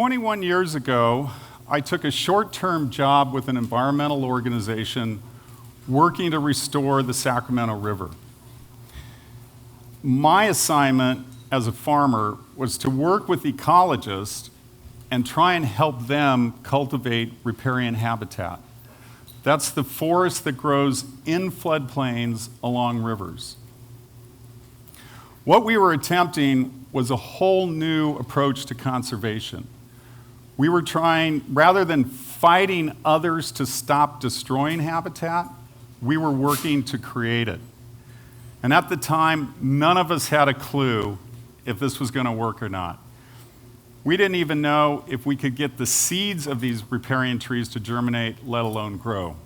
21 years ago, I took a short-term job with an environmental organization working to restore the Sacramento River. My assignment as a farmer was to work with ecologists and try and help them cultivate riparian habitat. That's the forest that grows in floodplains along rivers. What we were attempting was a whole new approach to conservation. We were trying, rather than fighting others to stop destroying habitat, we were working to create it. And at the time, none of us had a clue if this was going to work or not. We didn't even know if we could get the seeds of these riparian trees to germinate, let alone grow.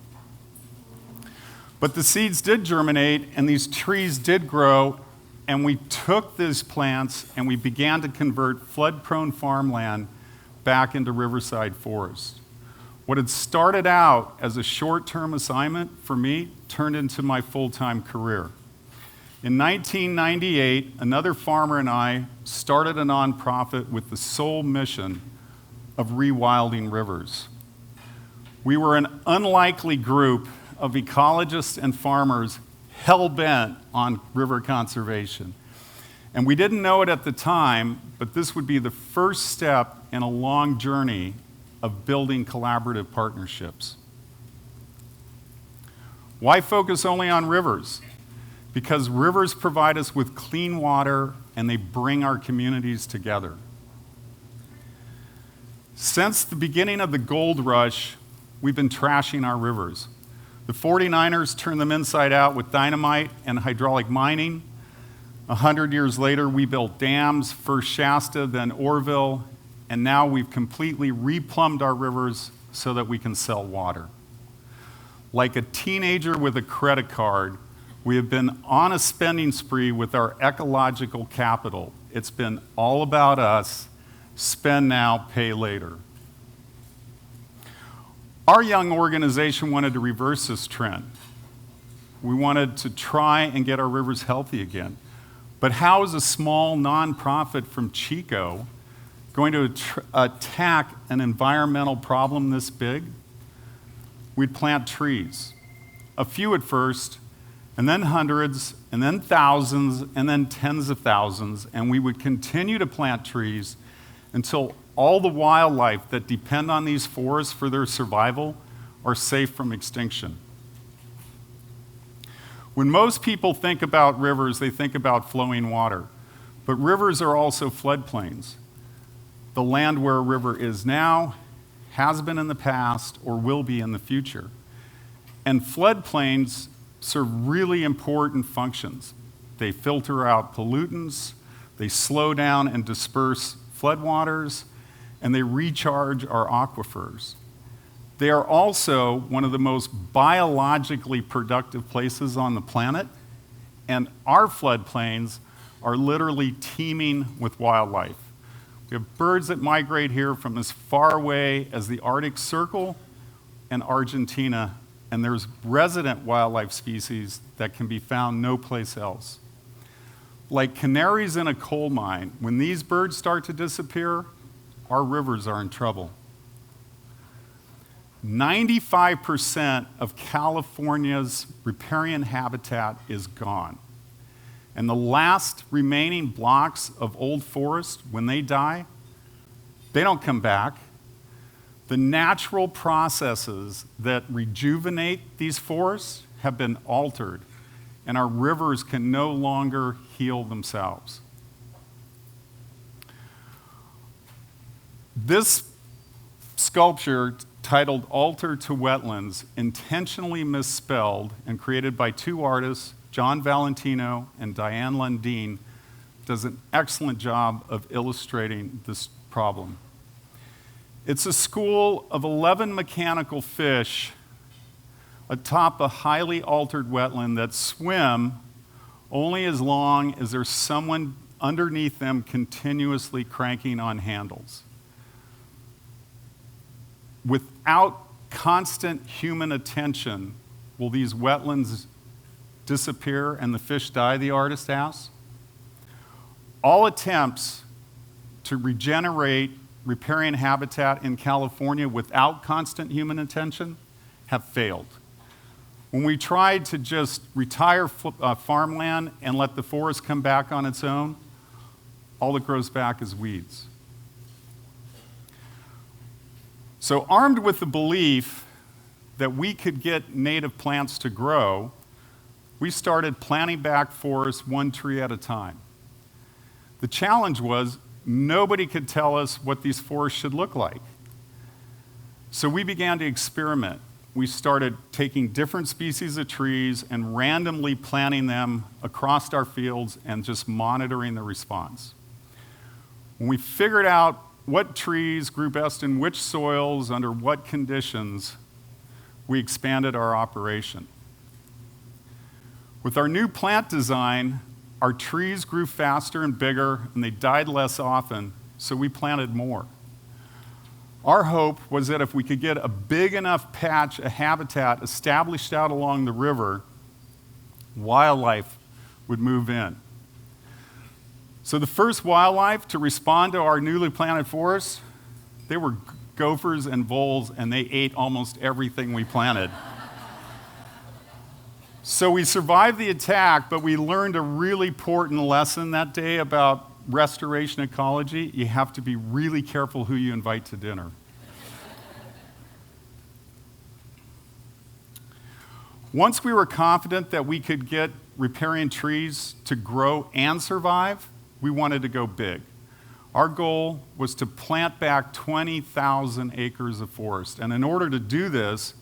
But the seeds did germinate, and these trees did grow, and we took these plants and we began to convert flood-prone farmland back into riverside forest. What had started out as a short-term assignment for me turned into my full-time career. In 1998, another farmer and I started a nonprofit with the sole mission of rewilding rivers. We were an unlikely group of ecologists and farmers hell-bent on river conservation. And we didn't know it at the time, but this would be the first step in a long journey of building collaborative partnerships. Why focus only on rivers? Because rivers provide us with clean water and they bring our communities together. Since the beginning of the gold rush, we've been trashing our rivers. The 49ers turned them inside out with dynamite and hydraulic mining. 100 years later, we built dams, first Shasta, then Orville, and now we've completely replumbed our rivers so that we can sell water. Like a teenager with a credit card, we have been on a spending spree with our ecological capital. It's been all about us, spend now, pay later. Our young organization wanted to reverse this trend. We wanted to try and get our rivers healthy again. But how is a small nonprofit from Chico going to attack an environmental problem this big? We'd plant trees, a few at first, and then hundreds, and then thousands, and then tens of thousands, and we would continue to plant trees until all the wildlife that depend on these forests for their survival are safe from extinction. When most people think about rivers, they think about flowing water. But rivers are also floodplains. The land where a river is now, has been in the past, or will be in the future. And floodplains serve really important functions. They filter out pollutants, they slow down and disperse floodwaters, and they recharge our aquifers. They are also one of the most biologically productive places on the planet, and our floodplains are literally teeming with wildlife. We have birds that migrate here from as far away as the Arctic Circle and Argentina, and there's resident wildlife species that can be found no place else. Like canaries in a coal mine, when these birds start to disappear, our rivers are in trouble. 95% of California's riparian habitat is gone. And the last remaining blocks of old forest, when they die, they don't come back. The natural processes that rejuvenate these forests have been altered, and our rivers can no longer heal themselves. This sculpture, titled Altar to Wetlands, intentionally misspelled and created by two artists, John Valentino and Diane Lundeen, does an excellent job of illustrating this problem. It's a school of 11 mechanical fish atop a highly altered wetland that swim only as long as there's someone underneath them continuously cranking on handles. Without constant human attention, will these wetlands disappear and the fish die, the artist asks? All attempts to regenerate riparian habitat in California without constant human attention have failed. When we tried to just retire farmland and let the forest come back on its own, all that grows back is weeds. So armed with the belief that we could get native plants to grow, we started planting back forests one tree at a time. The challenge was nobody could tell us what these forests should look like. So we began to experiment. We started taking different species of trees and randomly planting them across our fields and just monitoring the response. When we figured out what trees grew best in which soils, under what conditions, we expanded our operation. With our new plant design, our trees grew faster and bigger, and they died less often, so we planted more. Our hope was that if we could get a big enough patch of habitat established out along the river, wildlife would move in. So the first wildlife to respond to our newly planted forests, they were gophers and voles, and they ate almost everything we planted. So we survived the attack, but we learned a really important lesson that day about restoration ecology. You have to be really careful who you invite to dinner. Once we were confident that we could get riparian trees to grow and survive, we wanted to go big. Our goal was to plant back 20,000 acres of forest. And in order to do this,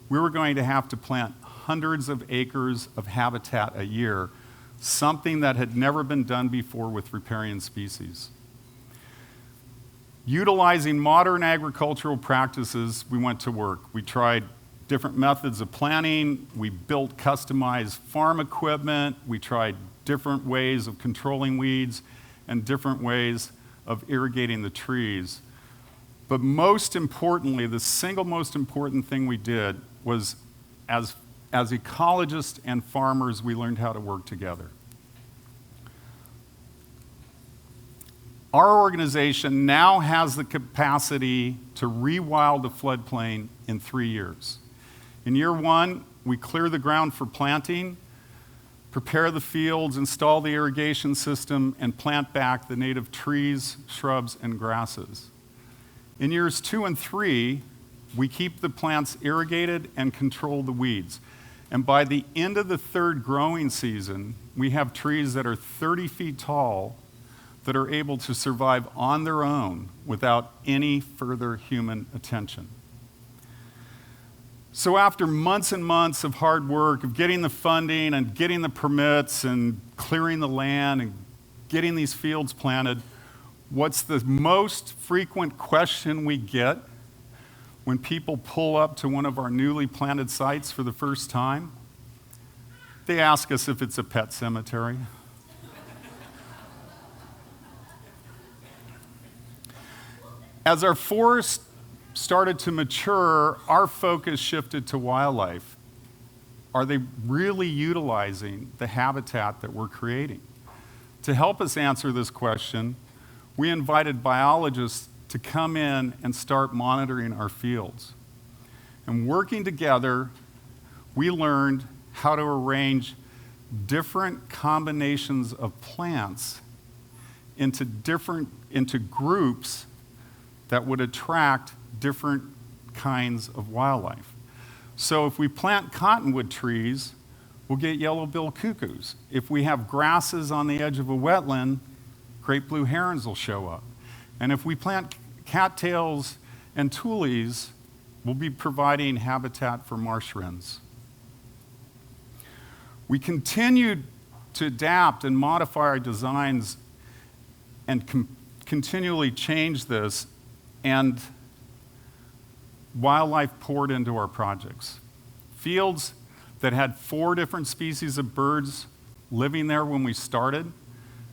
we were going to have to plant hundreds of acres of habitat a year, something that had never been done before with riparian species. Utilizing modern agricultural practices, we went to work. We tried different methods of planting. We built customized farm equipment. We tried different ways of controlling weeds and different ways of irrigating the trees. But most importantly, the single most important thing we did was, as ecologists and farmers, we learned how to work together. Our organization now has the capacity to rewild the floodplain in 3 years. In year 1, we clear the ground for planting, prepare the fields, install the irrigation system, and plant back the native trees, shrubs, and grasses. In years 2 and 3, we keep the plants irrigated and control the weeds. And by the end of the 3rd growing season, we have trees that are 30 feet tall that are able to survive on their own without any further human attention. So after months and months of hard work, of getting the funding and getting the permits and clearing the land and getting these fields planted, what's the most frequent question we get when people pull up to one of our newly planted sites for the first time? They ask us if it's a pet cemetery. As our forest started to mature, our focus shifted to wildlife. Are they really utilizing the habitat that we're creating? To help us answer this question, we invited biologists to come in and start monitoring our fields. And working together, we learned how to arrange different combinations of plants into groups that would attract different kinds of wildlife. So if we plant cottonwood trees, we'll get yellow-billed cuckoos. If we have grasses on the edge of a wetland, great blue herons will show up. And if we plant cattails and tules, we'll be providing habitat for marsh wrens. We continued to adapt and modify our designs and continually change this, and wildlife poured into our projects. Fields that had 4 different species of birds living there when we started,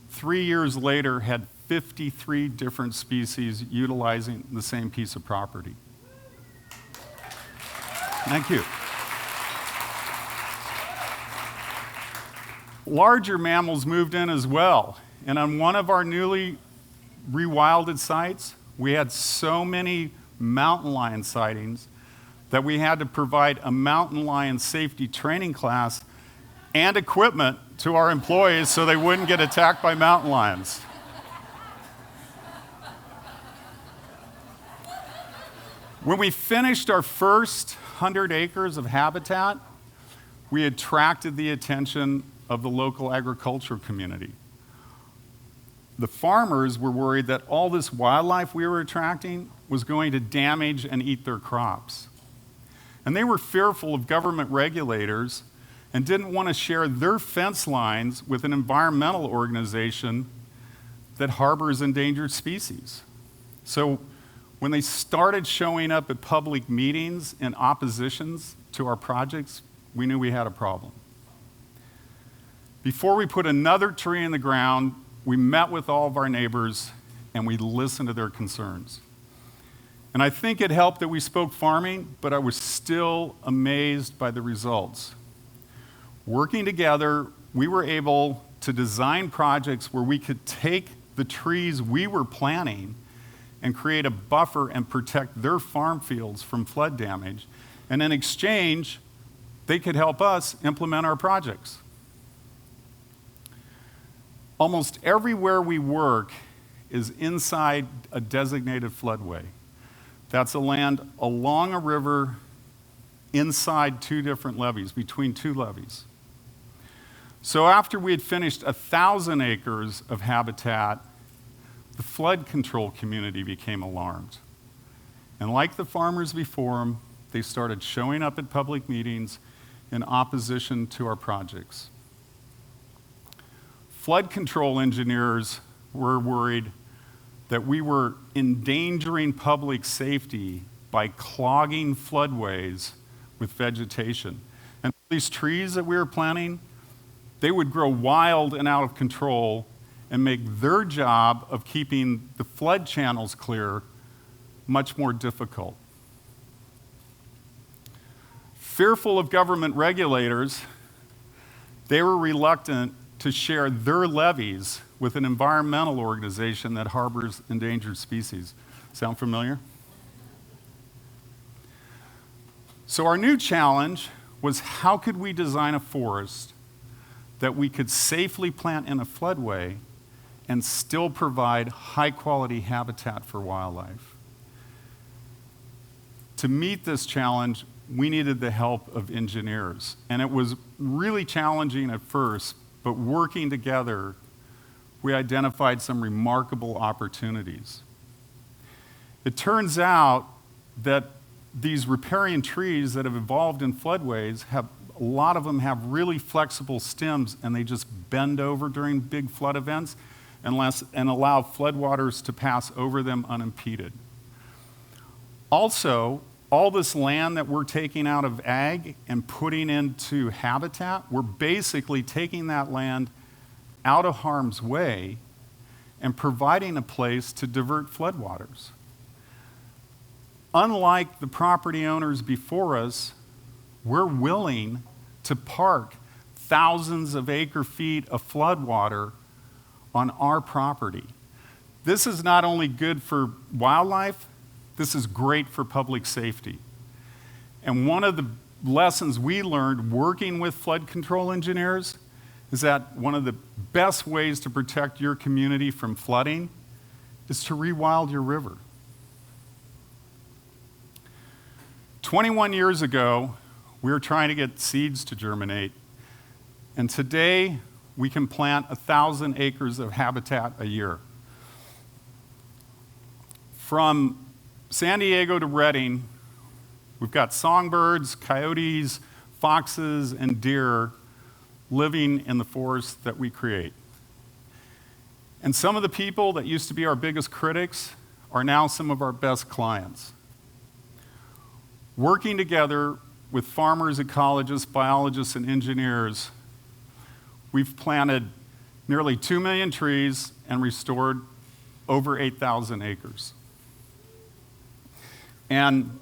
3 years later had 53 different species utilizing the same piece of property. Thank you. Larger mammals moved in as well, and on one of our newly rewilded sites, We had so many mountain lion sightings that we had to provide a mountain lion safety training class and equipment to our employees so they wouldn't get attacked by mountain lions. When we finished our first 100 acres of habitat, we attracted the attention of the local agriculture community. The farmers were worried that all this wildlife we were attracting was going to damage and eat their crops. And they were fearful of government regulators and didn't want to share their fence lines with an environmental organization that harbors endangered species. So when they started showing up at public meetings in oppositions to our projects, we knew we had a problem. Before we put another tree in the ground, we met with all of our neighbors and we listened to their concerns. And I think it helped that we spoke farming, but I was still amazed by the results. Working together, we were able to design projects where we could take the trees we were planting and create a buffer and protect their farm fields from flood damage. And in exchange, they could help us implement our projects. Almost everywhere we work is inside a designated floodway. That's a land along a river inside two different levees, between two levees. So after we had finished 1,000 acres of habitat, the flood control community became alarmed. And like the farmers before them, they started showing up at public meetings in opposition to our projects. Flood control engineers were worried that we were endangering public safety by clogging floodways with vegetation. And these trees that we were planting, they would grow wild and out of control and make their job of keeping the flood channels clear much more difficult. Fearful of government regulators, they were reluctant to share their levees with an environmental organization that harbors endangered species. Sound familiar? So our new challenge was, how could we design a forest that we could safely plant in a floodway and still provide high-quality habitat for wildlife? To meet this challenge, we needed the help of engineers. And it was really challenging at first, but working together, we identified some remarkable opportunities. It turns out that these riparian trees that have evolved in floodways have, a lot of them have really flexible stems, and they just bend over during big flood events and allow floodwaters to pass over them unimpeded. Also, all this land that we're taking out of ag and putting into habitat, we're basically taking that land out of harm's way and providing a place to divert floodwaters. Unlike the property owners before us, we're willing to park thousands of acre-feet of floodwater on our property. This is not only good for wildlife, this is great for public safety. And one of the lessons we learned working with flood control engineers is that one of the best ways to protect your community from flooding is to rewild your river. 21 years ago, we were trying to get seeds to germinate, and today we can plant 1,000 acres of habitat a year. From San Diego to Redding, we've got songbirds, coyotes, foxes, and deer living in the forests that we create. And some of the people that used to be our biggest critics are now some of our best clients. Working together with farmers, ecologists, biologists, and engineers, we've planted nearly 2 million trees and restored over 8,000 acres. And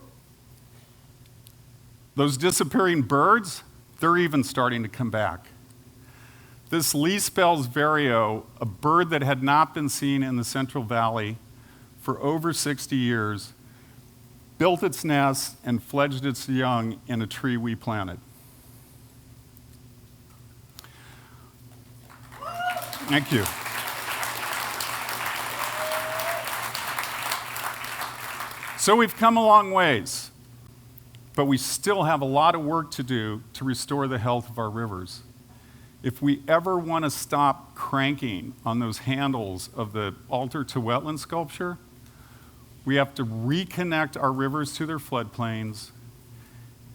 those disappearing birds, they're even starting to come back. This Lee Spell's vireo, a bird that had not been seen in the Central Valley for over 60 years, built its nest and fledged its young in a tree we planted. Thank you. So we've come a long ways, but we still have a lot of work to do to restore the health of our rivers. If we ever want to stop cranking on those handles of the altar to wetland sculpture, we have to reconnect our rivers to their floodplains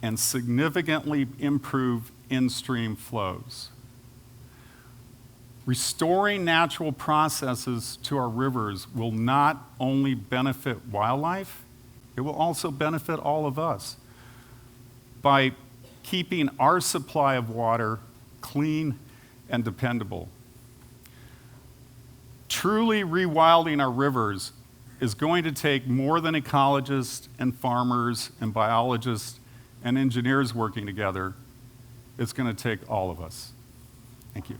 and significantly improve in-stream flows. Restoring natural processes to our rivers will not only benefit wildlife, it will also benefit all of us by keeping our supply of water clean and dependable. Truly rewilding our rivers is going to take more than ecologists and farmers and biologists and engineers working together. It's going to take all of us. Thank you.